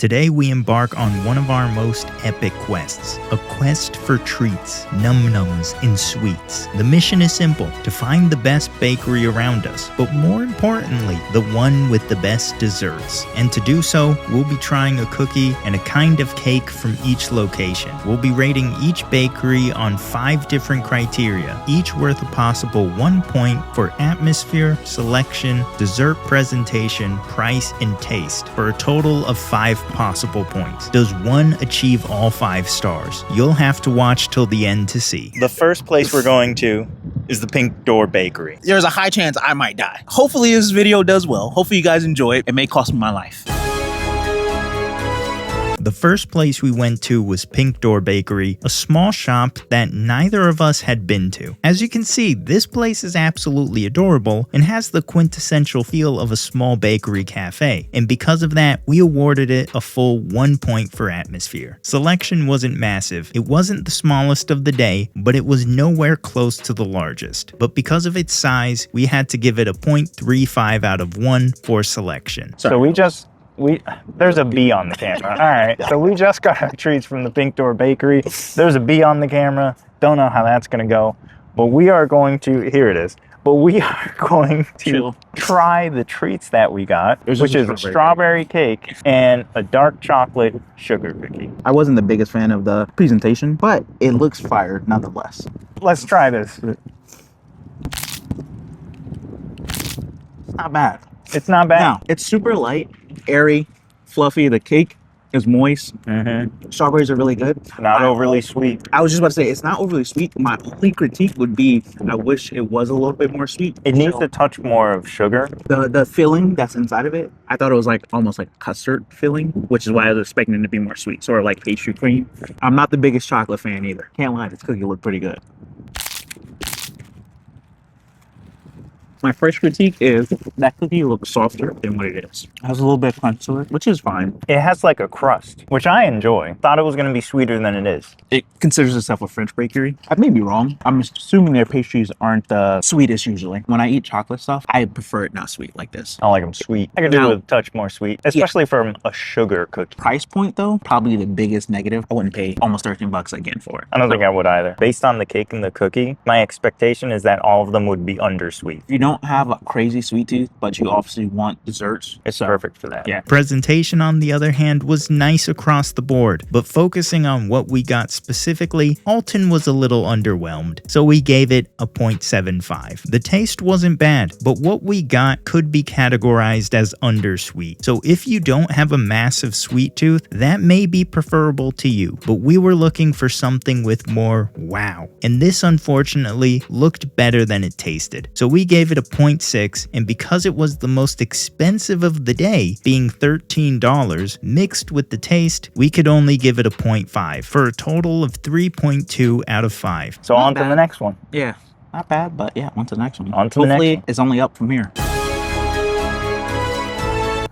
Today we embark on one of our most epic quests, a quest for treats, num-nums, and sweets. The mission is simple, to find the best bakery around us, but more importantly, the one with the best desserts. And to do so, we'll be trying a cookie and a kind of cake from each location. We'll be rating each bakery on 5 different criteria, each worth a possible 1 point for atmosphere, selection, dessert presentation, price, and taste, for a total of 5 possible points. Does one achieve all 5 stars? You'll have to watch till the end to see. The first place we're going to is the Pink Door Bakery. There's a high chance I might die. Hopefully this video does well. Hopefully you guys enjoy it. It may cost me my life. The first place we went to was Pink Door Bakery, a small shop that neither of us had been to. As you can see, this place is absolutely adorable and has the quintessential feel of a small bakery cafe, and because of that, we awarded it a full 1 point for atmosphere. Selection wasn't massive, it wasn't the smallest of the day, but it was nowhere close to the largest. But because of its size, we had to give it a 0.35 out of 1 for selection. So there's a bee on the camera. All right, so we just got our treats from the Pink Door Bakery. There's a bee on the camera. Don't know how that's gonna go, but we are going to, here it is. But we are going to try the treats that we got, which is a strawberry cake and a dark chocolate sugar cookie. I wasn't the biggest fan of the presentation, but it looks fire nonetheless. Let's try this. It's not bad. It's not bad. No, it's super light, airy, fluffy. The cake is moist. Strawberries are really good. Not overly sweet. I was just about to say, it's not overly sweet. My only critique would be, I wish it was a little bit more sweet. It needs a touch more of sugar. The filling that's inside of it, I thought it was like almost like custard filling, which is why I was expecting it to be more sweet, sort of like pastry cream. I'm not the biggest chocolate fan either. Can't lie, this cookie looked pretty good. My first critique is that cookie looks softer than what it is. It has a little bit of crunch to it, which is fine. It has like a crust, which I enjoy. Thought it was going to be sweeter than it is. It considers itself a French bakery. I may be wrong. I'm assuming their pastries aren't the sweetest usually. When I eat chocolate stuff, I prefer it not sweet like this. I like them sweet. I could do it with a touch more sweet, especially from a sugar cookie. Price point though, probably the biggest negative. I wouldn't pay almost 13 bucks again for it. I don't think I would either. Based on the cake and the cookie, my expectation is that all of them would be undersweet. If you don't have a crazy sweet tooth, but you obviously want desserts, it's perfect for that. Yeah. Presentation, on the other hand, was nice across the board, but focusing on what we got specifically, Alton was a little underwhelmed, so we gave it a 0.75. The taste wasn't bad, but what we got could be categorized as undersweet. So if you don't have a massive sweet tooth, that may be preferable to you, but we were looking for something with more wow, and this unfortunately looked better than it tasted. So we gave it a 0.6, and because it was the most expensive of the day, being $13, mixed with the taste, we could only give it a 0.5 for a total of 3.2 out of 5. So on to the next one. Yeah, not bad, but yeah, on to the next one. On to the next one. Hopefully it's only up from here.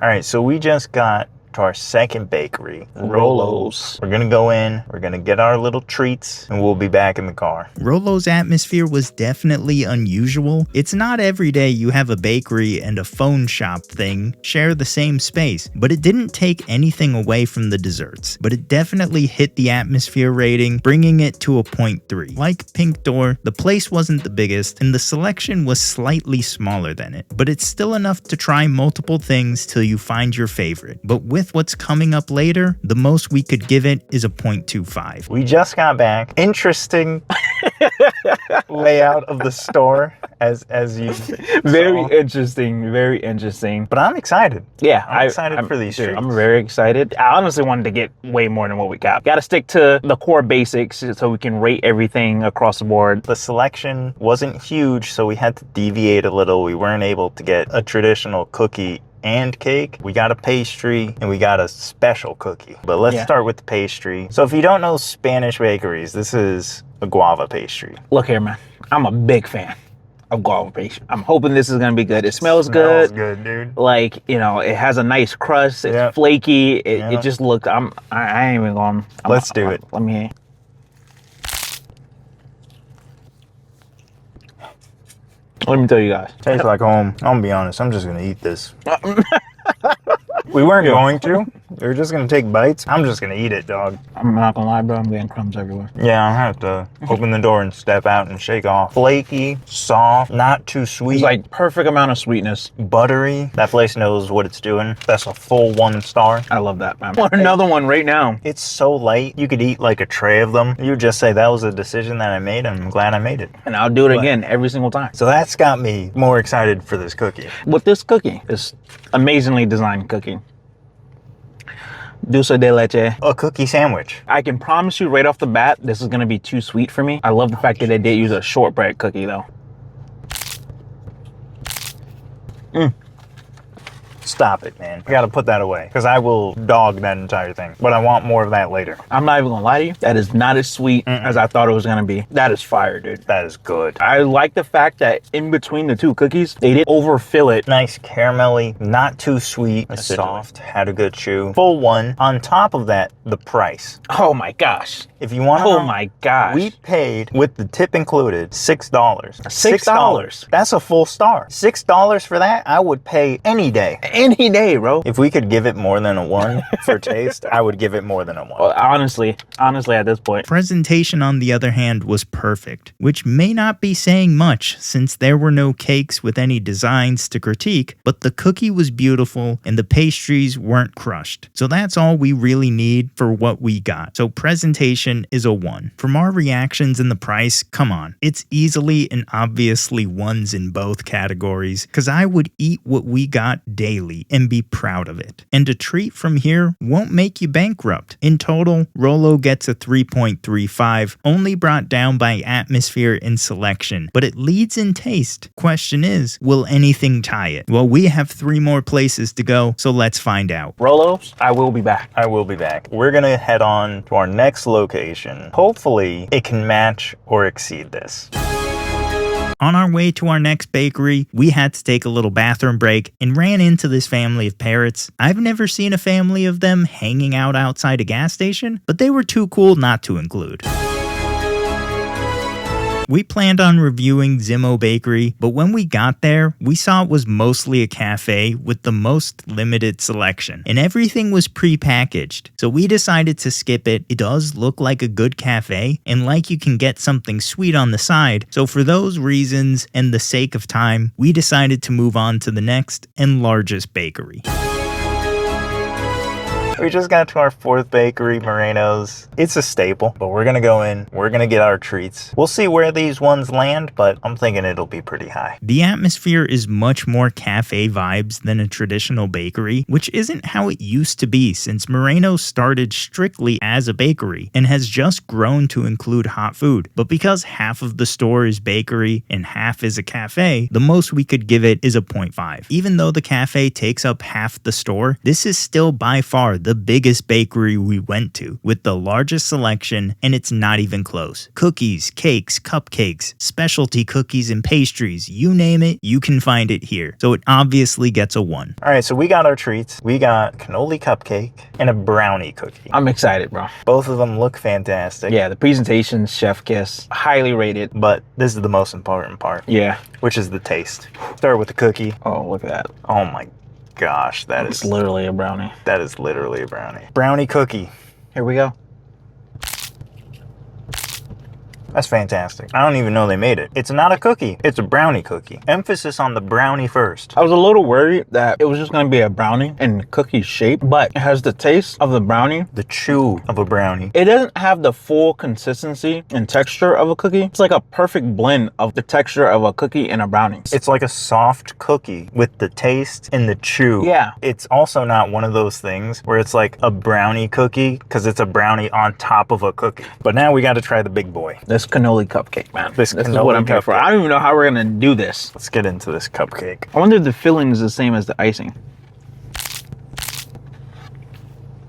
All right, so we just got to our second bakery, Rolo's. We're gonna go in, we're gonna get our little treats, and we'll be back in the car. Rolo's atmosphere was definitely unusual. It's not every day you have a bakery and a phone shop thing share the same space, but it didn't take anything away from the desserts. But it definitely hit the atmosphere rating, bringing it to a 0.3. Like Pink Door, the place wasn't the biggest, and the selection was slightly smaller than it, but it's still enough to try multiple things till you find your favorite. But with what's coming up later, the most we could give it is a 0.25. We just got back. Interesting layout of the store as you Very saw. interesting, very interesting. But I'm excited. Yeah, I'm excited for these treats. I'm very excited. I honestly wanted to get way more than what we got. Got to stick to the core basics so we can rate everything across the board. The selection wasn't huge, so we had to deviate a little. We weren't able to get a traditional cookie and cake. We got a pastry and we got a special cookie. But let's start with the pastry. So if you don't know Spanish bakeries, this is a guava pastry. Look here, man. I'm a big fan of guava pastry. I'm hoping this is gonna be good. It smells Smells good. good, dude. Like, you know, it has a nice crust. It's flaky. It just looked. I ain't even going. Let's do it. Let me. Let me tell you guys. Tastes like home. I'm gonna be honest, I'm just gonna eat this. We weren't going to. We were just gonna take bites. I'm just gonna eat it, dog. I'm not gonna lie, bro. I'm getting crumbs everywhere. Yeah, I have to open the door and step out and shake off. Flaky, soft, not too sweet. It's like perfect amount of sweetness. Buttery. That place knows what it's doing. That's a full 1 star. I love that, man. I want another one right now. It's so light. You could eat like a tray of them. You would just say that was a decision that I made, and I'm glad I made it. And I'll do it again every single time. So that's got me more excited for this cookie. With this cookie, this amazingly designed cookie. Dulce de leche. A cookie sandwich. I can promise you right off the bat, this is gonna be too sweet for me. I love the fact that they did use a shortbread cookie though. Stop it, man. I gotta put that away because I will dog that entire thing. But I want more of that later. I'm not even gonna lie to you. That is not as sweet as I thought it was gonna be. That is fire, dude. That is good. I like the fact that in between the two cookies, they did overfill it. Nice caramelly, not too sweet, soft, had a good chew. Full 1. On top of that, the price. Oh my gosh. If you want to Oh know, my gosh. we paid, with the tip included, $6. $6. That's a full star. $6 for that, I would pay any day. Any day, bro. If we could give it more than a 1 for taste, I would give it more than a 1. Well, honestly, at this point. Presentation, on the other hand, was perfect, which may not be saying much since there were no cakes with any designs to critique, but the cookie was beautiful and the pastries weren't crushed. So that's all we really need for what we got. So presentation is a 1. From our reactions and the price, come on. It's easily and obviously 1s in both categories, because I would eat what we got daily and be proud of it. And a treat from here won't make you bankrupt. In total, Rolo gets a 3.35, only brought down by atmosphere and selection, but it leads in taste. Question is, will anything tie it? Well, we have 3 more places to go, so let's find out. Rolos, I will be back. I will be back. We're gonna head on to our next location. Hopefully, it can match or exceed this. On our way to our next bakery, we had to take a little bathroom break and ran into this family of parrots. I've never seen a family of them hanging out outside a gas station, but they were too cool not to include. We planned on reviewing Zimo Bakery, but when we got there, we saw it was mostly a cafe with the most limited selection, and everything was pre-packaged. So we decided to skip it. It does look like a good cafe, and like you can get something sweet on the side. So for those reasons and the sake of time, we decided to move on to the next and largest bakery. We just got to our 4th bakery, Moreno's. It's a staple, but we're gonna go in, we're gonna get our treats. We'll see where these ones land, but I'm thinking it'll be pretty high. The atmosphere is much more cafe vibes than a traditional bakery, which isn't how it used to be since Moreno's started strictly as a bakery and has just grown to include hot food. But because half of the store is bakery and half is a cafe, the most we could give it is a 0.5. Even though the cafe takes up half the store, this is still by far the biggest bakery we went to, with the largest selection, and it's not even close. Cookies, cakes, cupcakes, specialty cookies and pastries, you name it, you can find it here. So it obviously gets a 1. All right, so we got our treats. We got cannoli cupcake and a brownie cookie. I'm excited, bro. Both of them look fantastic. Yeah, the presentation, chef kiss, highly rated. But this is the most important part. Yeah. Which is the taste. Start with the cookie. Oh, look at that. Oh my gosh, It's literally a brownie. that is literally a brownie. Brownie cookie. Here we go. That's fantastic. I don't even know they made it. It's not a cookie. It's a brownie cookie. Emphasis on the brownie first. I was a little worried that it was just going to be a brownie in cookie shape, but it has the taste of the brownie. The chew of a brownie. It doesn't have the full consistency and texture of a cookie. It's like a perfect blend of the texture of a cookie and a brownie. It's like a soft cookie with the taste and the chew. Yeah. It's also not one of those things where it's like a brownie cookie because it's a brownie on top of a cookie. But now we got to try the big boy. This cannoli cupcake, man. This is cannoli what I'm here for. cupcake. I don't even know how we're going to do this. Let's get into this cupcake. I wonder if the filling is the same as the icing.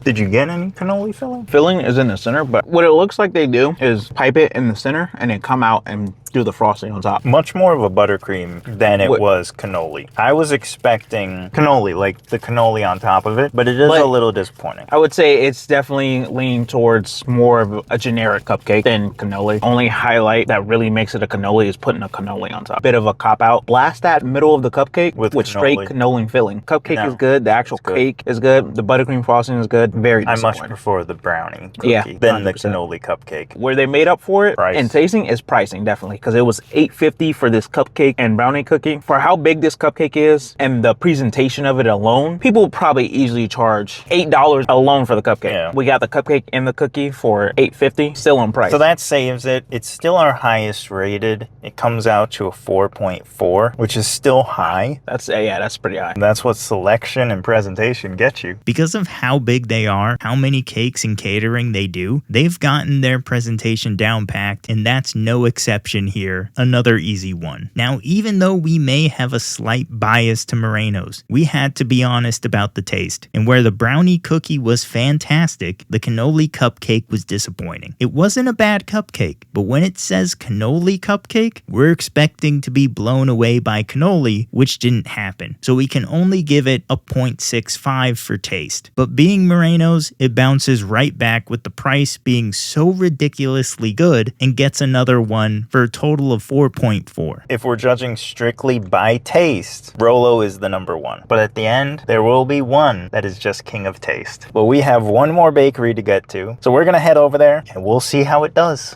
Did you get any cannoli filling? Filling is in the center, but what it looks like they do is pipe it in the center and then come out and do the frosting on top. Much more of a buttercream than it What- was cannoli. I was expecting cannoli, like the cannoli on top of it, but it is But- a little disappointing. I would say it's definitely leaning towards more of a generic cupcake than cannoli. Only highlight that really makes it a cannoli is putting a cannoli on top. Bit of a cop out. Blast that middle of the cupcake With with straight cannoli. cannoli filling. Cupcake No, is good. The actual it's good. cake is good. The buttercream frosting is good. Very I much disappointing. prefer the brownie cookie Yeah, than the 100%. cannoli cupcake. Where they made up for it Price. in tasting is pricing, definitely, because it was $8.50 for this cupcake and brownie cookie. For how big this cupcake is and the presentation of it alone, people would probably easily charge $8 alone for the cupcake. Yeah. We got the cupcake and the cookie for $8.50, still on price. So that saves it. It's still our highest rated. It comes out to a 4.4, which is still high. that's pretty high. That's what selection and presentation get you. Because of how big they are, how many cakes and catering they do, they've gotten their presentation down packed, and that's no exception here. Another easy one. Now, even though we may have a slight bias to Moreno's, we had to be honest about the taste. And where the brownie cookie was fantastic, the cannoli cupcake was disappointing. It wasn't a bad cupcake, but when it says cannoli cupcake, we're expecting to be blown away by cannoli, which didn't happen. So we can only give it a 0.65 for taste. But being Moreno's, it bounces right back with the price being so ridiculously good and gets another one for a total of 4.4. If we're judging strictly by taste, Rolo is the number one. But at the end, there will be one that is just king of taste. But we have one more bakery to get to. So we're going to head over there and we'll see how it does.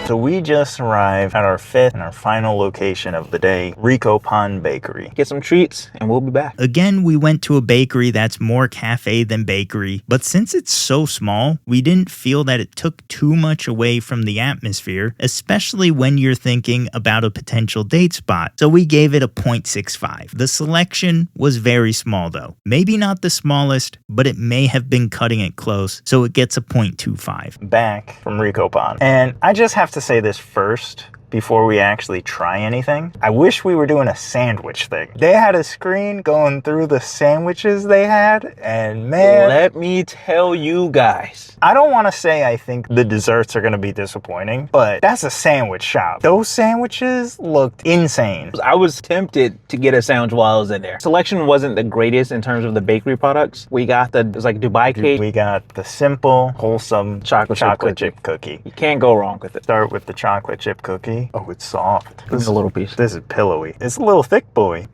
So we just arrived at our fifth and our final location of the day, Rico Pond Bakery. Get some treats and we'll be back. Again, we went to a bakery that's more cafe than bakery, but since it's so small, we didn't feel that it took too much away from the atmosphere, especially when you're thinking about a potential date spot. So we gave it a 0.65. The selection was very small though. Maybe not the smallest, but it may have been cutting it close, so it gets a 0.25. Back from Rico Pond. And I just have to say this first before we actually try anything. I wish we were doing a sandwich thing. They had a screen going through the sandwiches they had, and man, Let me tell you guys. I don't want to say I think the desserts are going to be disappointing, but that's a sandwich shop. Those sandwiches looked insane. I was tempted to get a sandwich while I was in there. Selection wasn't the greatest in terms of the bakery products. We got it was like Dubai cake. We got the simple, wholesome Chocolate chip cookie. You can't go wrong with it. Start with the chocolate chip cookie. Oh, it's soft. Give me a little piece. This is pillowy. It's a little thick, boy.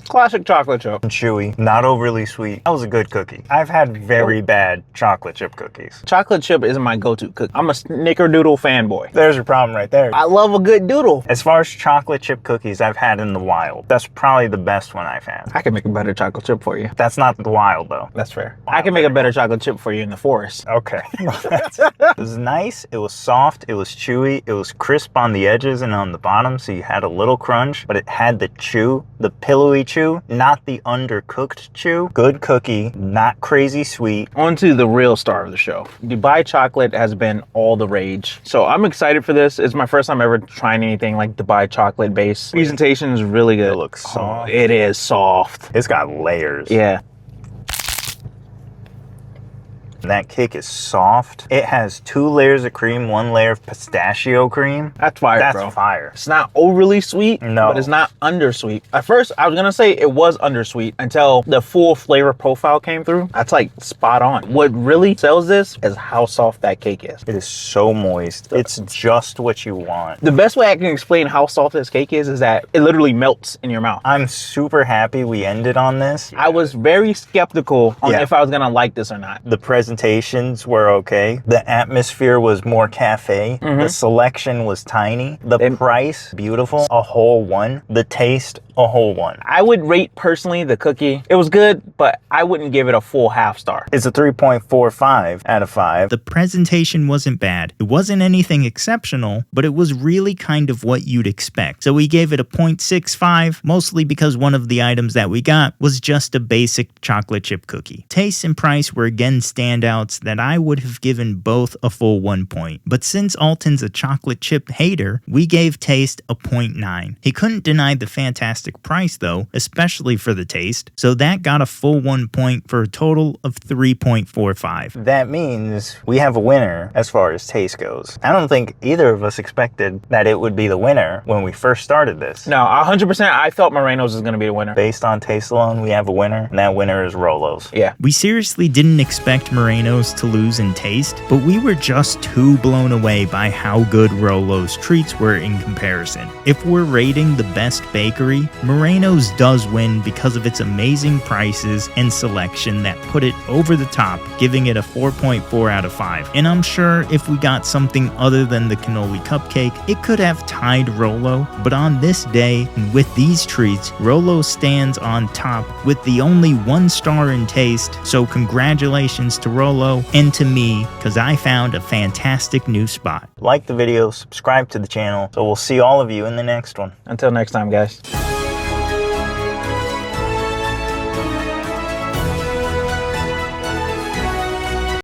Classic chocolate chip. Chewy, not overly sweet. That was a good cookie. I've had very bad chocolate chip cookies. Chocolate chip isn't my go-to cookie. I'm a snickerdoodle fanboy. There's your problem right there. I love a good doodle. As far as chocolate chip cookies I've had in the wild, that's probably the best one I've had. I can make a better chocolate chip for you. That's not the wild though. That's fair. I can make a better chocolate chip for you in the forest. Okay. It was nice, it was soft, it was chewy, it was crisp on the edges and on the bottom, so you had a little crunch, but it had the chew, the pillowy chew, not the undercooked chew. Good cookie, not crazy sweet. On to the real star of the show. Dubai chocolate has been all the rage. So I'm excited for this. It's my first time ever trying anything like Dubai chocolate base. Presentation is really good. It looks soft. It is soft. It's got layers. Yeah. That cake is soft. It has 2 layers of cream, 1 layer of pistachio cream. That's fire, That's bro. fire. It's not overly sweet, No. but it's not undersweet. At first, I was gonna say it was undersweet until the full flavor profile came through. That's like spot on. What really sells this is how soft that cake is. It is so moist. It's just what you want. The best way I can explain how soft this cake is that it literally melts in your mouth. I'm super happy we ended on this. I was very skeptical on Yeah. if I was gonna like this or not. The presentations were okay. The atmosphere was more cafe. The selection was tiny. The price, beautiful. A whole 1. The taste, a whole 1. I would rate personally the cookie. It was good, but I wouldn't give it a full half star. It's a 3.45 out of 5. The presentation wasn't bad. It wasn't anything exceptional, but it was really kind of what you'd expect. So we gave it a 0.65, mostly because one of the items that we got was just a basic chocolate chip cookie. Taste and price were again standouts that I would have given both a full 1 point. But since Alton's a chocolate chip hater, we gave taste a 0.9. He couldn't deny the fantastic fantastic price though, especially for the taste, so that got a full 1 point for a total of 3.45. That means we have a winner as far as taste goes. I don't think either of us expected that it would be the winner when we first started this. No, 100%. I felt Moreno's is going to be the winner. Based on taste alone, we have a winner, and that winner is Rolo's. Yeah. We seriously didn't expect Moreno's to lose in taste, but we were just too blown away by how good Rolo's treats were in comparison. If we're rating the best bakery, Moreno's does win because of its amazing prices and selection that put it over the top, giving it a 4.4 out of 5. And I'm sure if we got something other than the cannoli cupcake, it could have tied Rolo, but on this day, and with these treats, Rolo stands on top with the only 1 star in taste, so congratulations to Rolo and to me, because I found a fantastic new spot. Like the video, subscribe to the channel, so we'll see all of you in the next one. Until next time, guys.